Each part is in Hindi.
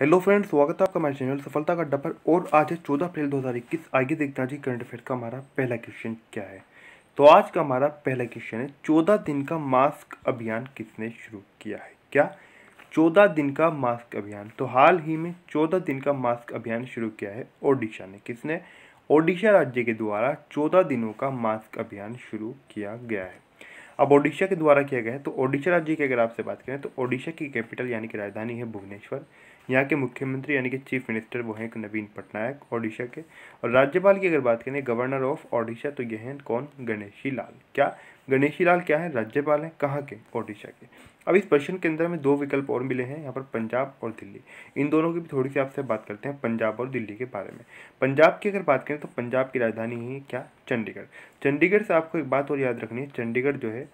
हेलो फ्रेंड्स, स्वागत है आपका हमारे चैनल सफलता का अड्डा पर। और आज है 14 अप्रैल 2021। आगे देखते हैं जी करंट अफेयर का हमारा पहला क्वेश्चन क्या है। तो आज का हमारा पहला क्वेश्चन है, 14 दिन का मास्क अभियान किसने शुरू किया है। क्या 14 दिन का मास्क अभियान, तो हाल ही में 14 दिन का मास्क अभियान शुरू किया है ओडिशा ने। किसने? ओडिशा राज्य के द्वारा 14 दिनों का मास्क अभियान शुरू किया गया है। अब ओडिशा के द्वारा किया गया है, तो ओडिशा राज्य की अगर आपसे बात करें तो ओडिशा की कैपिटल यानी कि राजधानी है भुवनेश्वर। यहाँ के मुख्यमंत्री यानी कि चीफ मिनिस्टर वो हैं नवीन पटनायक ओडिशा के। और राज्यपाल की अगर बात करें, गवर्नर ऑफ ओडिशा, तो ये हैं कौन? गणेशी लाल। क्या गणेशी लाल क्या है? राज्यपाल हैं। कहाँ के? ओडिशा के। अब इस प्रश्न के अंदर हमें दो विकल्प और मिले हैं यहाँ पर, पंजाब और दिल्ली। इन दोनों की भी थोड़ी सी आपसे बात करते हैं, पंजाब और दिल्ली के बारे में। पंजाब की अगर बात करें तो पंजाब की राजधानी है क्या? चंडीगढ़। चंडीगढ़ से आपको एक बात और याद रखनी है, चंडीगढ़ जो है,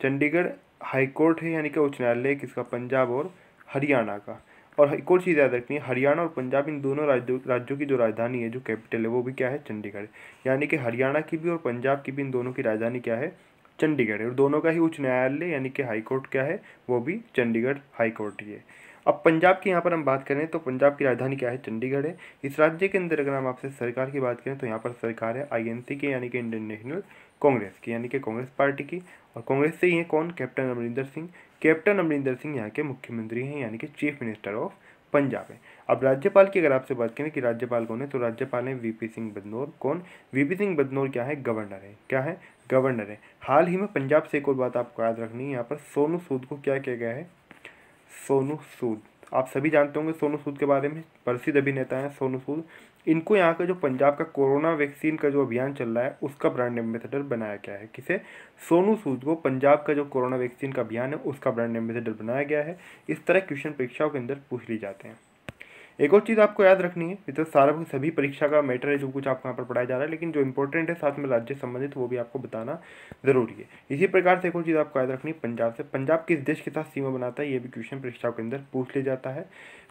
चंडीगढ़ हाईकोर्ट है यानी कि उच्च न्यायालय किसका? पंजाब और हरियाणा का। और एक और चीज़ याद रखनी है, हरियाणा और पंजाब इन दोनों राज्यों की जो राजधानी है, जो कैपिटल है, वो भी क्या है? चंडीगढ़। यानी कि हरियाणा की भी और पंजाब की भी इन दोनों की राजधानी क्या है? चंडीगढ़ है। और दोनों का ही उच्च न्यायालय यानी कि हाईकोर्ट क्या है? वो भी चंडीगढ़ हाईकोर्ट ही है। अब पंजाब की यहाँ पर हम बात करें तो पंजाब की राजधानी क्या है? चंडीगढ़ है। इस राज्य के अंदर अगर हम आपसे सरकार की बात करें तो यहाँ पर सरकार है आईएनसी की यानी कि इंडियन नेशनल कांग्रेस की, यानी कि कांग्रेस पार्टी की। और कांग्रेस से ही है कौन? कैप्टन अमरिंदर सिंह। कैप्टन अमरिंदर सिंह यहाँ के मुख्यमंत्री हैं यानी कि चीफ मिनिस्टर ऑफ पंजाब है। अब राज्यपाल की अगर आपसे बात करें कि राज्यपाल कौन है, तो राज्यपाल है वीपी सिंह बदनौर। कौन? वीपी सिंह बदनौर क्या है? गवर्नर है। क्या है? गवर्नर है। हाल ही में पंजाब से एक और बात आपको याद रखनी है, यहाँ पर सोनू सूद को क्या किया गया है? सोनू सूद, आप सभी जानते होंगे सोनू सूद के बारे में, प्रसिद्ध अभिनेता हैं सोनू सूद। इनको यहाँ का जो पंजाब का कोरोना वैक्सीन का जो अभियान चल रहा है उसका ब्रांड एम्बेसडर बनाया गया है। किसे? सोनू सूद को पंजाब का जो कोरोना वैक्सीन का अभियान है उसका ब्रांड एम्बेसडर बनाया गया है। इस तरह क्वेश्चन परीक्षाओं के अंदर पूछ ली जाते हैं। एक और चीज़ आपको याद रखनी है, ये तो सारा सभी परीक्षा का मैटर है जो कुछ आपको यहाँ पर पढ़ाया जा रहा है, लेकिन जो इंपॉर्टेंट है साथ में राज्य संबंधित वो भी आपको बताना जरूरी है। इसी प्रकार से एक और चीज़ आपको याद रखनी है, पंजाब से, पंजाब किस देश के साथ सीमा बनाता है, ये भी क्वेश्चन परीक्षाओं के अंदर पूछ लिया जाता है।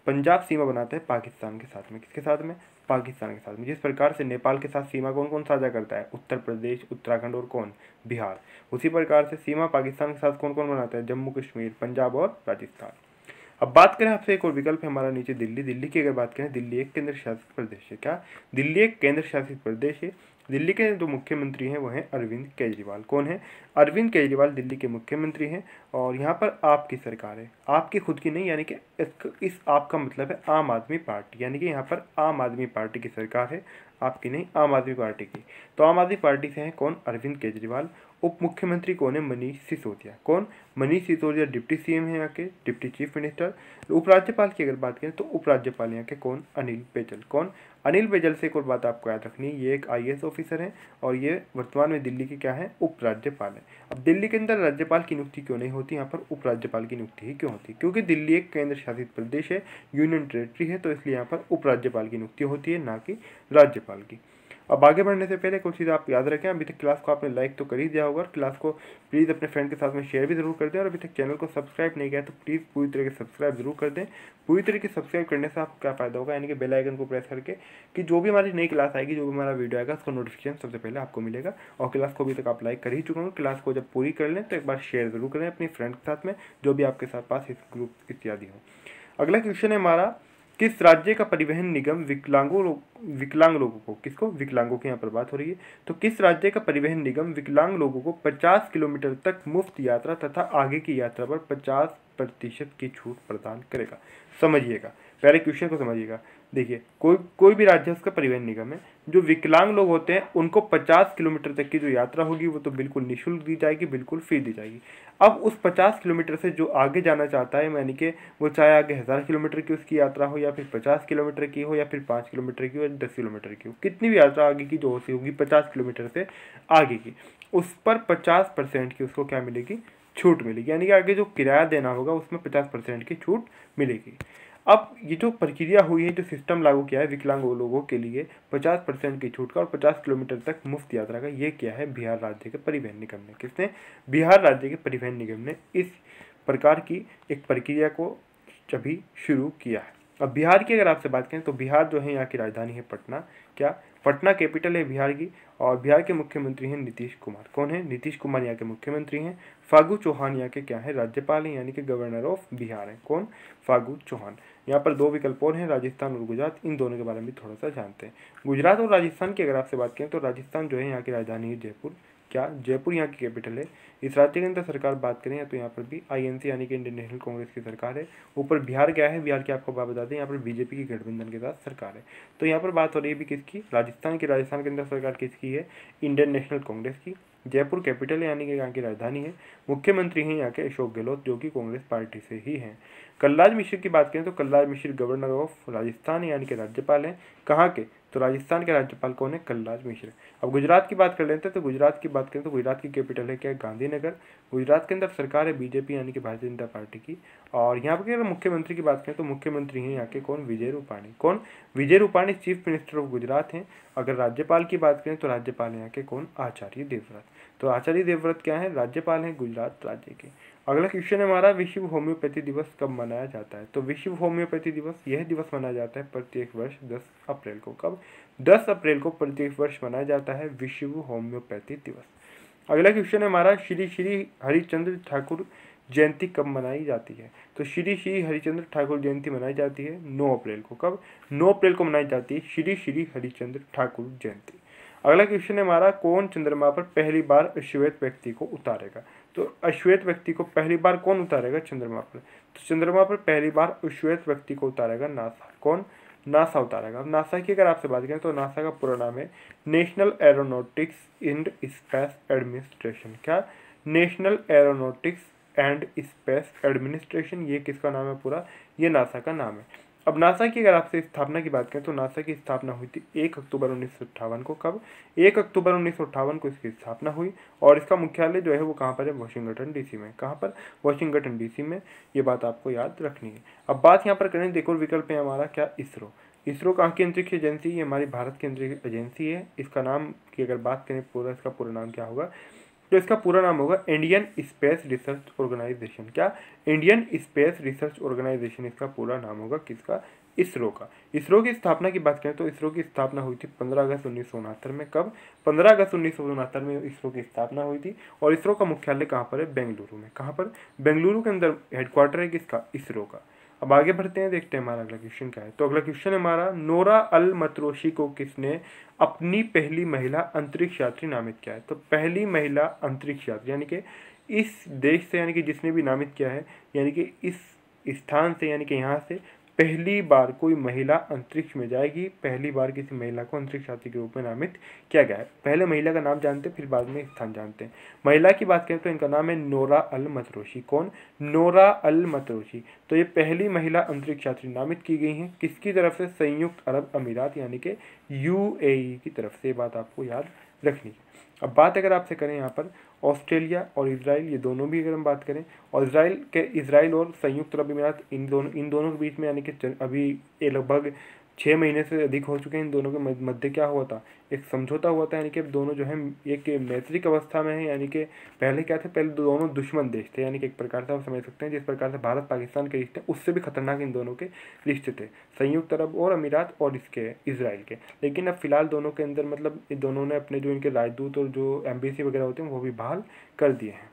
पंजाब सीमा बनाता है पाकिस्तान के साथ में। किसके साथ में? पाकिस्तान के साथ में। जिस प्रकार से नेपाल के साथ सीमा कौन कौन साझा करता है? उत्तर प्रदेश, उत्तराखंड और कौन? बिहार। उसी प्रकार से सीमा पाकिस्तान के साथ कौन कौन बनाता है? जम्मू कश्मीर, पंजाब और राजस्थान। अब बात करें आपसे, एक और विकल्प है हमारा नीचे दिल्ली। दिल्ली की अगर बात करें, दिल्ली एक केंद्र शासित प्रदेश है। क्या? दिल्ली एक केंद्र शासित प्रदेश है। दिल्ली के जो मुख्यमंत्री हैं वो हैं अरविंद केजरीवाल। कौन है? अरविंद केजरीवाल दिल्ली के मुख्यमंत्री हैं। और यहाँ पर आपकी सरकार है, आपकी खुद की नहीं, यानी कि इस आपका मतलब है आम आदमी पार्टी, यानी कि यहाँ पर आम आदमी पार्टी की सरकार है, आपकी नहीं, आम आदमी पार्टी की। तो आम आदमी पार्टी से हैं कौन? अरविंद केजरीवाल। उप मुख्यमंत्री कौन है? मनीष सिसोदिया। कौन? मनीष सिसोदिया डिप्टी सीएम है यहाँ के, डिप्टी चीफ मिनिस्टर। उपराज्यपाल की अगर बात करें तो उपराज्यपाल यहाँ के कौन? अनिल बैजल। कौन? अनिल बैजल से एक और बात आपको याद रखनी है, ये एक आईएएस ऑफिसर है और ये वर्तमान में दिल्ली के क्या है? उपराज्यपाल है। अब दिल्ली के अंदर राज्यपाल की नियुक्ति क्यों नहीं होती, यहाँ पर उपराज्यपाल की नियुक्ति ही क्यों होती? क्योंकि दिल्ली एक केंद्र शासित प्रदेश है, यूनियन टेरेटरी है, तो इसलिए यहाँ पर उपराज्यपाल की नियुक्ति होती है, ना कि राज्यपाल की। अब आगे बढ़ने से पहले कुछ चीज़ आप याद रखें, अभी तक क्लास को आपने लाइक तो कर ही दिया होगा, क्लास को प्लीज़ अपने फ्रेंड के साथ में शेयर भी जरूर कर दें। और अभी तक चैनल को सब्सक्राइब नहीं किया तो प्लीज़ पूरी तरीके से सब्सक्राइब जरूर कर दें। पूरी तरीके से सब्सक्राइब करने से आपको क्या फ़ायदा होगा, यानी कि बेल आइकन को प्रेस करके, कि जो भी हमारी नई क्लास आएगी, जो भी हमारा वीडियो आएगा, उसका नोटिफिकेशन सबसे पहले आपको मिलेगा। और क्लास को अभी तक आप लाइक कर ही चुके होंगे, क्लास को जब पूरी कर लें तो एक बार शेयर जरूर करें अपनी फ्रेंड के साथ में, जो भी आपके साथ पास इस ग्रुप इत्यादि हो। अगला क्वेश्चन है हमारा, किस राज्य का परिवहन निगम विकलांग लोगों को, किसको? विकलांगों की यहाँ पर बात हो रही है, तो किस राज्य का परिवहन निगम विकलांग लोगों को 50 किलोमीटर तक मुफ्त यात्रा तथा आगे की यात्रा पर 50% की छूट प्रदान करेगा? समझिएगा, पहले क्वेश्चन को समझिएगा। देखिए, कोई भी राज्य उसका परिवहन निगम है, जो विकलांग लोग होते हैं उनको 50 किलोमीटर तक की जो यात्रा होगी वो तो बिल्कुल निःशुल्क दी जाएगी, बिल्कुल फ्री दी जाएगी। अब उस 50 किलोमीटर से जो आगे जाना चाहता है, यानी कि वो चाहे आगे 1000 किलोमीटर की उसकी यात्रा हो, या फिर 50 किलोमीटर की हो, या फिर 5 किलोमीटर की हो, या 10 किलोमीटर की हो, कितनी भी यात्रा आगे की जो होगी 50 किलोमीटर से आगे की, उस पर 50% की उसको क्या मिलेगी? छूट मिलेगी। यानी कि आगे जो किराया देना होगा उसमें 50% की छूट मिलेगी। अब ये जो प्रक्रिया हुई है, जो सिस्टम लागू किया है विकलांग लोगों के लिए 50% की छूट का और 50 किलोमीटर तक मुफ्त यात्रा का, ये किया है बिहार राज्य के परिवहन निगम ने। किसने? बिहार राज्य के परिवहन निगम ने इस प्रकार की एक प्रक्रिया को अभी शुरू किया है। अब बिहार की अगर आपसे बात करें तो बिहार जो है यहाँ की राजधानी है पटना। क्या पटना कैपिटल है बिहार की। और बिहार के मुख्यमंत्री हैं नीतीश कुमार। कौन है? नीतीश कुमार यहाँ के मुख्यमंत्री हैं। फागू चौहान यहाँ के क्या है? राज्यपाल हैं, यानी कि गवर्नर ऑफ बिहार है। कौन? फागू चौहान। यहाँ पर दो विकल्प और हैं, राजस्थान और गुजरात। इन दोनों के बारे में थोड़ा सा जानते हैं। गुजरात और राजस्थान की अगर आपसे बात करें तो राजस्थान जो है यहाँ की राजधानी है जयपुर। क्या जयपुर यहाँ की कैपिटल है। इस राज्य के अंदर सरकार बात करें तो यहाँ पर भी आईएनसी यानी कि इंडियन नेशनल कांग्रेस की सरकार है। ऊपर बिहार क्या है? बिहार की आपको बात बता दें, यहाँ पर बीजेपी की गठबंधन के साथ सरकार है। तो यहाँ पर बात हो रही है भी किसकी? राजस्थान की। राजस्थान के अंदर सरकार किसकी है? इंडियन नेशनल कांग्रेस की। जयपुर कैपिटल है यानी कि यहाँ की राजधानी है। मुख्यमंत्री हैं यहाँ के अशोक गहलोत, जो कि कांग्रेस पार्टी से ही हैं। कलराज मिश्र की बात करें तो कलराज मिश्र गवर्नर ऑफ राजस्थान यानी कि राज्यपाल हैं। कहाँ के? तो राजस्थान के राज्यपाल कौन है? कलराज मिश्र। अब गुजरात की बात कर लेते हैं तो गुजरात की बात करें तो गुजरात की कैपिटल है क्या? गांधीनगर। गुजरात के अंदर सरकार है बीजेपी यानी कि भारतीय जनता पार्टी की। और यहाँ पर अगर मुख्यमंत्री की बात करें तो मुख्यमंत्री हैं यहाँ के कौन? विजय रूपाणी। कौन? Vijay Rupani chief minister of Gujarat हैं। अगर राज्यपाल की बात करें तो राज्यपाल यहाँ के कौन? आचार्य देवव्रत। तो आचार्य देवव्रत क्या है? राज्यपाल हैं गुजरात राज्य के। अगला क्वेश्चन है हमारा, विश्व होम्योपैथी दिवस कब मनाया जाता है? तो विश्व होम्योपैथी दिवस, यह दिवस मनाया जाता है प्रत्येक वर्ष 10 अप्रैल को। कब? 10 अप्रैल को प्रत्येक वर्ष मनाया जाता है विश्व होम्योपैथी दिवस। अगला क्वेश्चन है हमारा, श्री श्री हरिश्चंद्र ठाकुर जयंती कब मनाई जाती है? तो श्री श्री हरिश्चंद्र ठाकुर जयंती मनाई जाती है 9 अप्रैल को। कब? 9 अप्रैल को मनाई जाती है श्री श्री हरिश्चंद्र ठाकुर जयंती। अगला क्वेश्चन है हमारा, कौन चंद्रमा पर पहली बार अश्वेत व्यक्ति को उतारेगा? तो अश्वेत व्यक्ति को पहली बार कौन उतारेगा चंद्रमा पर? तो चंद्रमा पर पहली बार अश्वेत व्यक्ति को उतारेगा नासा। कौन? नासा उतारेगा। नासा की अगर आपसे बात करें तो नासा का पूरा नाम है national aeronautics and space administration. क्या? National aeronautics and space administration, ये किसका नाम है पूरा? ये नासा का नाम है। अब नासा की अगर आपसे स्थापना की बात करें तो नासा की स्थापना हुई थी 1 अक्टूबर 1958 को। कब? 1 अक्टूबर 1958 को इसकी स्थापना हुई। और इसका मुख्यालय जो है वो कहाँ पर है? वाशिंगटन डीसी में। कहाँ पर? वाशिंगटन डीसी में। ये बात आपको याद रखनी है। अब बात यहाँ पर करें, देखो विकल्प है हमारा क्या? इसरो। इसरो कहाँ की अंतरिक्ष एजेंसी? ये हमारी भारत की अंतरिक्ष एजेंसी है। इसका नाम की अगर बात करें पूरा, इसका पूरा नाम क्या होगा? तो इसका पूरा नाम होगा इंडियन स्पेस रिसर्च ऑर्गेनाइजेशन। क्या? इंडियन स्पेस रिसर्च ऑर्गेनाइजेशन इसका पूरा नाम होगा। किसका? इसरो का। इसरो की स्थापना की बात करें तो इसरो की स्थापना हुई थी 15 अगस्त 1969 में। कब? 15 अगस्त 1969 में इसरो की स्थापना हुई थी। और इसरो का मुख्यालय कहाँ पर है? बेंगलुरु में। कहाँ पर? बेंगलुरु के अंदर हेडक्वार्टर है किसका? इसरो का। अब आगे बढ़ते हैं, देखते हैं हमारा अगला क्वेश्चन क्या है। तो अगला क्वेश्चन है हमारा, नोरा अल मतरोशी को किसने अपनी पहली महिला अंतरिक्ष यात्री नामित किया है? तो पहली महिला अंतरिक्ष यात्री यानी कि इस देश से, यानी कि जिसने भी नामित किया है, यानी कि इस स्थान से, यानी कि यहाँ से पहली बार कोई महिला अंतरिक्ष में जाएगी। पहली बार किसी महिला को अंतरिक्ष यात्री के रूप में नामित किया गया है। पहले महिला का नाम जानते हैं, फिर बाद में स्थान जानते हैं। महिला की बात करें तो इनका नाम है नोरा अल मतरोशी। कौन? नोरा अल मतरोशी। तो ये पहली महिला अंतरिक्ष यात्री नामित की गई हैं किसकी तरफ से? संयुक्त अरब अमीरात यानी कि यूएई की तरफ से। बात आपको याद रखनी है। अब बात अगर आपसे करें यहाँ पर ऑस्ट्रेलिया और इजराइल, ये दोनों भी अगर हम बात करें, और इजराइल और संयुक्त अरब अमीरात, इन दोनों के बीच में यानी कि अभी ये लगभग 6 महीने से अधिक हो चुके हैं। इन दोनों के मध्य क्या हुआ था? एक समझौता हुआ था, यानी कि दोनों जो है एक मैत्रिक अवस्था में है। यानी कि पहले क्या थे? पहले दोनों दुश्मन देश थे, यानी कि एक प्रकार से आप समझ सकते हैं जिस प्रकार से भारत पाकिस्तान के रिश्ते उससे भी खतरनाक इन दोनों के रिश्ते थे, संयुक्त अरब और अमीरात और इसके इजराइल के। लेकिन अब फिलहाल दोनों के अंदर मतलब दोनों ने अपने जो इनके राजदूत और जो एम्बेसी वगैरह होते हैं वो भी बहाल कर दिए हैं।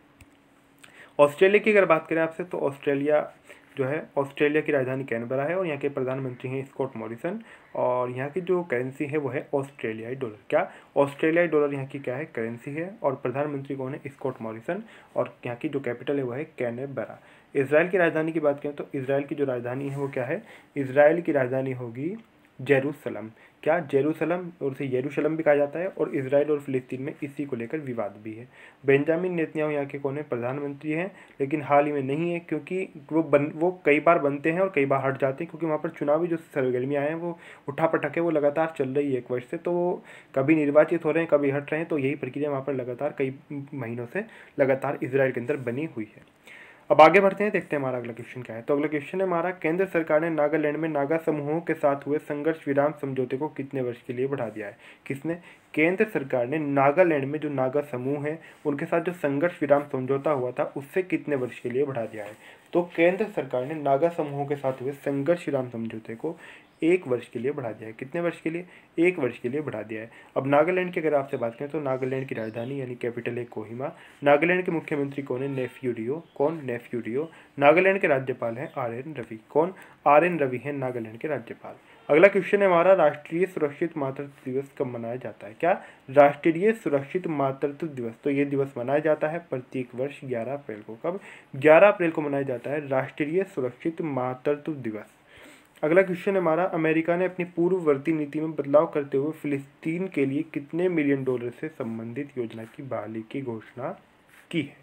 ऑस्ट्रेलिया की अगर बात करें आपसे तो ऑस्ट्रेलिया जो है, ऑस्ट्रेलिया की राजधानी कैनबरा है और यहाँ के प्रधानमंत्री हैं स्कॉट मॉरिसन। और यहाँ की जो करेंसी है वो है ऑस्ट्रेलियाई डॉलर। क्या? ऑस्ट्रेलियाई डॉलर यहाँ की क्या है? करेंसी है। और प्रधानमंत्री कौन है? Scott Morrison. और यहाँ की जो कैपिटल है वो है कैनबरा। इजराइल की राजधानी की बात करें तो इजराइल की जो राजधानी है वो क्या है? इजराइल की राजधानी होगी जेरूसलम। क्या? जेरूसलम, और उसे यरूशलम भी कहा जाता है। और इजराइल और फिलिस्तीन में इसी को लेकर विवाद भी है। बेंजामिन नेतन्याहू यहाँ के कौन है? प्रधानमंत्री हैं, लेकिन हाल ही में नहीं है क्योंकि वो कई बार बनते हैं और कई बार हट जाते हैं, क्योंकि वहाँ पर चुनावी जो सरगर्मियाँ हैं वो उठापटक है, वो लगातार चल रही है 1 वर्ष से। तो वो कभी निर्वाचित हो रहे हैं, कभी हट रहे हैं। तो यही प्रक्रिया वहाँ पर लगातार कई महीनों से लगातार इजराइल के अंदर बनी हुई है। अब आगे बढ़ते हैं, देखते हैं हमारा अगला क्वेश्चन क्या है। तो अगला क्वेश्चन है हमारा, केंद्र सरकार ने नागालैंड में नागा समूहों के साथ हुए संघर्ष विराम समझौते को कितने वर्ष के लिए बढ़ा दिया है? किसने? केंद्र सरकार ने नागालैंड में जो नागा समूह है उनके साथ जो संघर्ष विराम समझौता हुआ था उससे कितने वर्ष के लिए बढ़ा दिया है। तो केंद्र सरकार ने नागा समूहों के साथ हुए संघर्ष विराम समझौते को 1 वर्ष के लिए बढ़ा दिया है। कितने वर्ष के लिए? 1 वर्ष के लिए बढ़ा दिया है। अब नागालैंड की अगर आपसे बात करें तो नागालैंड की राजधानी यानी कैपिटल है कोहिमा। नागालैंड के मुख्यमंत्री कौन है? नेफ्यू रियो। कौन? नेफ्यू रियो। नागालैंड के राज्यपाल हैं RN रवि। कौन? RN रवि हैं नागालैंड के राज्यपाल। अगला क्वेश्चन है हमारा, राष्ट्रीय सुरक्षित मातृत्व दिवस कब मनाया जाता है? क्या? राष्ट्रीय सुरक्षित मातृत्व दिवस। तो ये दिवस मनाया जाता है प्रत्येक वर्ष 11 अप्रैल को। कब? 11 अप्रैल को मनाया जाता है राष्ट्रीय सुरक्षित मातृत्व दिवस। अगला क्वेश्चन है हमारा, अमेरिका ने अपनी पूर्ववर्ती नीति में बदलाव करते हुए फिलिस्तीन के लिए कितने मिलियन डॉलर से संबंधित योजना की बहाली की घोषणा की है?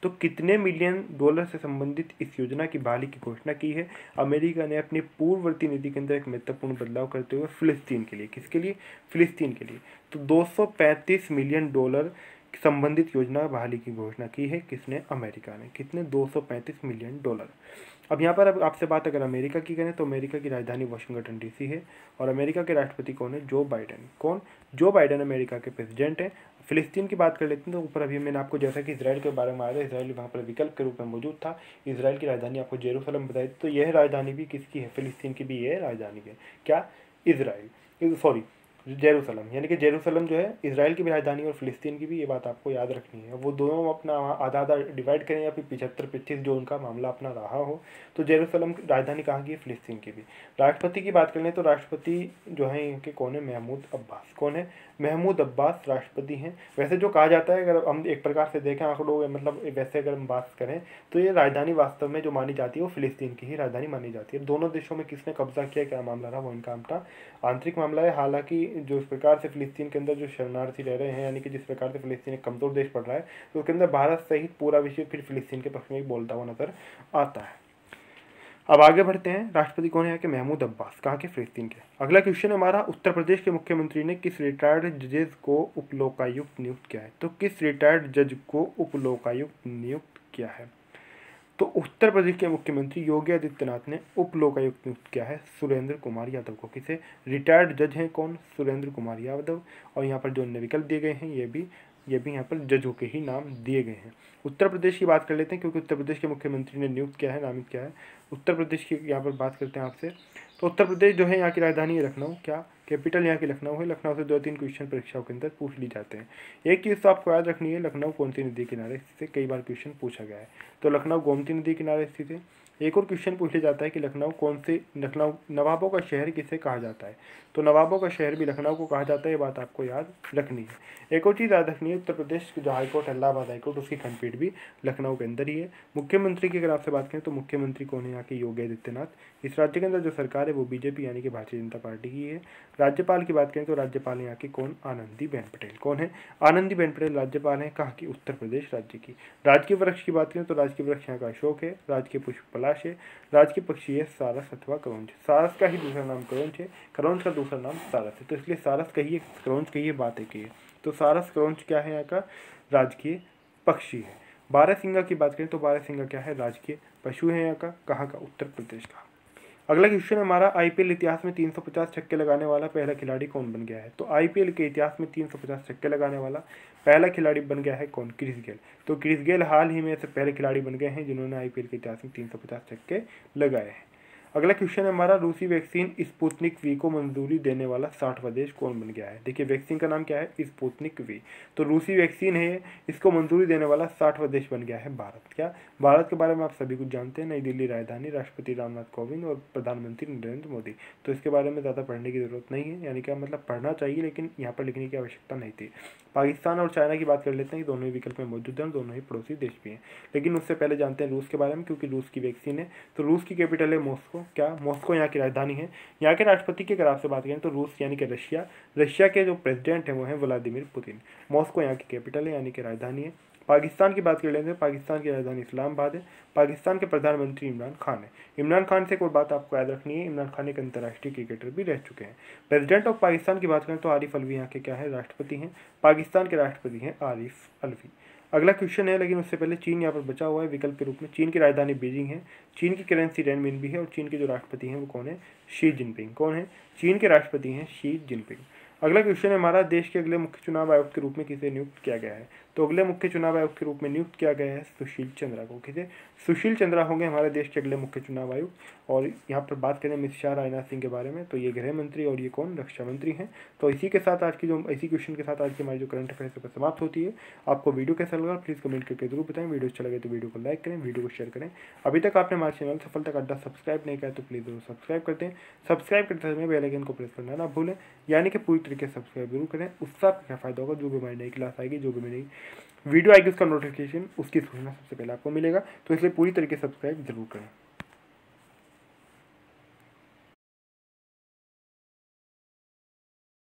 तो कितने मिलियन डॉलर से संबंधित इस योजना की बहाली की घोषणा की है? अमेरिका ने अपनी पूर्ववर्ती नीति के अंदर एक महत्वपूर्ण बदलाव करते हुए फिलिस्तीन के लिए। किसके लिए? फिलिस्तीन के लिए। तो 235 मिलियन डॉलर संबंधित योजना बहाली की घोषणा की है। किसने? अमेरिका ने। कितने? 235 मिलियन डॉलर। अब यहाँ पर अब आपसे बात अगर अमेरिका की करें तो अमेरिका की राजधानी वाशिंगटन DC है और अमेरिका के राष्ट्रपति कौन है? Joe Biden. कौन? जो बाइडेन अमेरिका के प्रेसिडेंट हैं। फिलिस्तीन की बात कर लेते हैं तो ऊपर अभी मैंने आपको जैसा कि इसराइल के बारे में आया था, इसराइल वहाँ पर विकल्प के रूप में मौजूद था। इसराइल की राजधानी आपको जेरूसलम बताई थी, तो यह राजधानी भी किसकी है? फिलिस्तीन की भी यह राजधानी है। क्या? इसराइल, सॉरी जेरूसलम, यानी कि जेरूसलम जो है इसराइल की भी राजधानी और फिलिस्तीन की भी, ये बात आपको याद रखनी है। वो दोनों अपना आधा आधा डिवाइड करें या फिर 75-25 जो उनका मामला अपना रहा हो, तो जेरूसलम राजधानी कहाँ की है? फिलिस्तीन की भी। राष्ट्रपति की बात कर लें तो राष्ट्रपति जो है इनके कौन है? महमूद अब्बास। कौन है? महमूद अब्बास राष्ट्रपति हैं। वैसे जो कहा जाता है, अगर हम एक प्रकार से देखें आंकड़ों मतलब वैसे अगर हम बात करें तो ये राजधानी वास्तव में जो मानी जाती है वो फिलिस्तीन की ही राजधानी मानी जाती है। दोनों देशों में किसने कब्जा किया, क्या मामला रहा, वो इनका अपना आंतरिक मामला है। हालांकि जो इस प्रकार से फिलिस्तीन के अंदर जो शरणार्थी रह रहे हैं, यानी कि जिस प्रकार से फिलिस्तीन एक कमजोर देश पड़ रहा है, तो उसके अंदर भारत सहित पूरा विश्व फिर फिलिस्तीन के पक्ष में बोलता हुआ नजर आता है। अब आगे बढ़ते हैं, राष्ट्रपति कौन है यहाँ के? महमूद अब्बास। कहाँ के? फिलिस्तीन के। अगला क्वेश्चन हमारा, उत्तर प्रदेश के मुख्यमंत्री ने किस रिटायर्ड जजेस को उपलोकायुक्त नियुक्त किया है? तो किस रिटायर्ड जज को उपलोकायुक्त नियुक्त किया है? तो उत्तर प्रदेश के मुख्यमंत्री योगी आदित्यनाथ ने उपलोकायुक्त नियुक्त किया है सुरेंद्र कुमार यादव को। किसे? रिटायर्ड जज हैं कौन? सुरेंद्र कुमार यादव। और यहाँ पर जो अन्य विकल्प दिए गए हैं ये भी यहाँ पर जजों के ही नाम दिए गए हैं। उत्तर प्रदेश की बात कर लेते हैं क्योंकि उत्तर प्रदेश के मुख्यमंत्री ने नियुक्त किया है, नामित किया है। उत्तर प्रदेश की यहाँ पर बात करते हैं आपसे, तो उत्तर प्रदेश जो है यहाँ की राजधानी है लखनऊ। क्या? कैपिटल यहाँ की लखनऊ है। लखनऊ से 2-3 क्वेश्चन परीक्षाओं के अंदर पूछ ली जाते हैं। एक चीज़ तो आपको याद रखनी है, लखनऊ कौन सी नदी किनारे स्थित है? कई बार क्वेश्चन पूछा गया है। तो लखनऊ गोमती नदी किनारे स्थित है। एक और क्वेश्चन पूछ लिया जाता है कि लखनऊ नवाबों का शहर किसे कहा जाता है? तो नवाबों का शहर भी लखनऊ को कहा जाता है, ये बात आपको याद रखनी है। एक और चीज़ याद रखनी है, उत्तर प्रदेश जो हाईकोर्ट इलाहाबाद हाईकोर्ट उसकी खंडपीठ भी लखनऊ के अंदर ही है। मुख्यमंत्री की अगर आपसे बात करें तो मुख्यमंत्री कौन है यहाँ के? योगी आदित्यनाथ। इस राज्य के अंदर जो सरकार है वो बीजेपी यानी कि भारतीय जनता पार्टी की है। राज्यपाल की बात करें तो राज्यपाल यहाँ की कौन? आनंदीबेन पटेल। कौन है? आनंदीबेन पटेल राज्यपाल हैं कहाँ की? उत्तर प्रदेश राज्य की। राजकीय वृक्ष की बात करें तो राजकीय वृक्ष यहाँ का अशोक है। राजकीय पुष्प पलाश है। राजकीय पक्षी है सारस अथवा करौंज। सारस का ही दूसरा नाम करौंज है, करौंज का दूसरा नाम सारस है, तो इसलिए सारस कहिए करौंज कहिए, बात एक ही है। तो सारस करौंज क्या है? यहाँ का राजकीय पक्षी है। बारहसिंगा की बात करें तो बारहसिंगा क्या है? राजकीय पशु है यहाँ का। कहाँ का? उत्तर प्रदेश का। अगला क्वेश्चन हमारा, IPL इतिहास में 350 छक्के लगाने वाला पहला खिलाड़ी कौन बन गया है? तो IPL के इतिहास में 350 छक्के लगाने वाला पहला खिलाड़ी बन गया है कौन? Chris Gayle. तो क्रिस गेल हाल ही में से पहले खिलाड़ी बन गए हैं जिन्होंने IPL के इतिहास में 350 छक्के लगाए हैं। अगला क्वेश्चन है हमारा, रूसी वैक्सीन स्पुतनिक वी को मंजूरी देने वाला 60वां देश कौन बन गया है? देखिए वैक्सीन का नाम क्या है? Sputnik V. तो रूसी वैक्सीन है, इसको मंजूरी देने वाला 60वां देश बन गया है भारत। क्या? भारत के बारे में आप सभी कुछ जानते हैं, नई दिल्ली राजधानी, राष्ट्रपति रामनाथ कोविंद और प्रधानमंत्री नरेंद्र मोदी। तो इसके बारे में ज़्यादा पढ़ने की जरूरत नहीं है, यानी कि मतलब पढ़ना चाहिए लेकिन यहाँ पर लिखने की आवश्यकता नहीं थी। पाकिस्तान और चाइना की बात कर लेते हैं, दोनों ही विकल्प में मौजूद हैं, दोनों ही पड़ोसी देश भी हैं। लेकिन उससे पहले जानते हैं रूस के बारे में, क्योंकि रूस की वैक्सीन है। तो रूस की कैपिटल है मॉस्को। क्या? मॉस्को यहाँ की राजधानी है। यहाँ के राष्ट्रपति की अगर आपसे बात करें तो रूस यानी कि रशिया के जो प्रेसिडेंट हैं वो हैं व्लादिमीर पुतिन। मॉस्को यहाँ की कैपिटल है यानी कि राजधानी है। पाकिस्तान की बात कर लेते हैं, पाकिस्तान की राजधानी इस्लामाबाद है। पाकिस्तान के प्रधानमंत्री इमरान खान है। इमरान खान से कोई बात आपको याद रखनी है, इमरान खान एक अंतर्राष्ट्रीय क्रिकेटर भी रह चुके हैं। प्रेसिडेंट ऑफ पाकिस्तान की बात करें तो आरिफ अलवी यहाँ के क्या है? राष्ट्रपति हैं। पाकिस्तान के राष्ट्रपति हैं आरिफ अलवी। अगला क्वेश्चन है, लेकिन उससे पहले चीन यहाँ पर बचा हुआ है विकल्प के रूप में। चीन की राजधानी बीजिंग है। चीन की करेंसी रेनमिन भी है और चीन के जो राष्ट्रपति हैं वो कौन है? Xi Jinping. कौन है? चीन के राष्ट्रपति हैं शी जिनपिंग। अगला क्वेश्चन है हमारा, देश के अगले मुख्य चुनाव आयुक्त के रूप में किसे नियुक्त किया गया है? तो अगले मुख्य चुनाव आयुक्त के रूप में नियुक्त किया गया है सुशील चंद्रा को। किसे? सुशील चंद्रा होंगे हमारे देश के अगले मुख्य चुनाव आयुक्त। और यहाँ पर बात करें अमित शाह राजनाथ सिंह के बारे में, तो ये गृह मंत्री और ये कौन? रक्षा मंत्री हैं। तो इसी के साथ आज की जो इसी क्वेश्चन के साथ आज की हमारी जो करंट अफेयर्स पर समाप्त होती है। आपको वीडियो कैसा लगा प्लीज़ कमेंट करके जरूर बताएं। वीडियो अच्छा लगे तो वीडियो को लाइक करें, वीडियो को शेयर करें। अभी तक आपने हमारे चैनल सफलता का अड्डा सब्सक्राइब नहीं किया तो प्लीज़ जरूर सब्सक्राइब कर दें। सब्सक्राइब करते समय बेल आइकन को प्रेस करना ना भूलें, यानी कि पूरी तरीके से सब्सक्राइब जरूर करें। उससे आपका क्या फ़ायदा होगा, जो भी हमारी नई क्लास आएगी, जो भी मेरी वीडियो आएगी उसका नोटिफिकेशन, उसकी सूचना सबसे पहले आपको मिलेगा। तो इसलिए पूरी तरीके से सब्सक्राइब जरूर करें।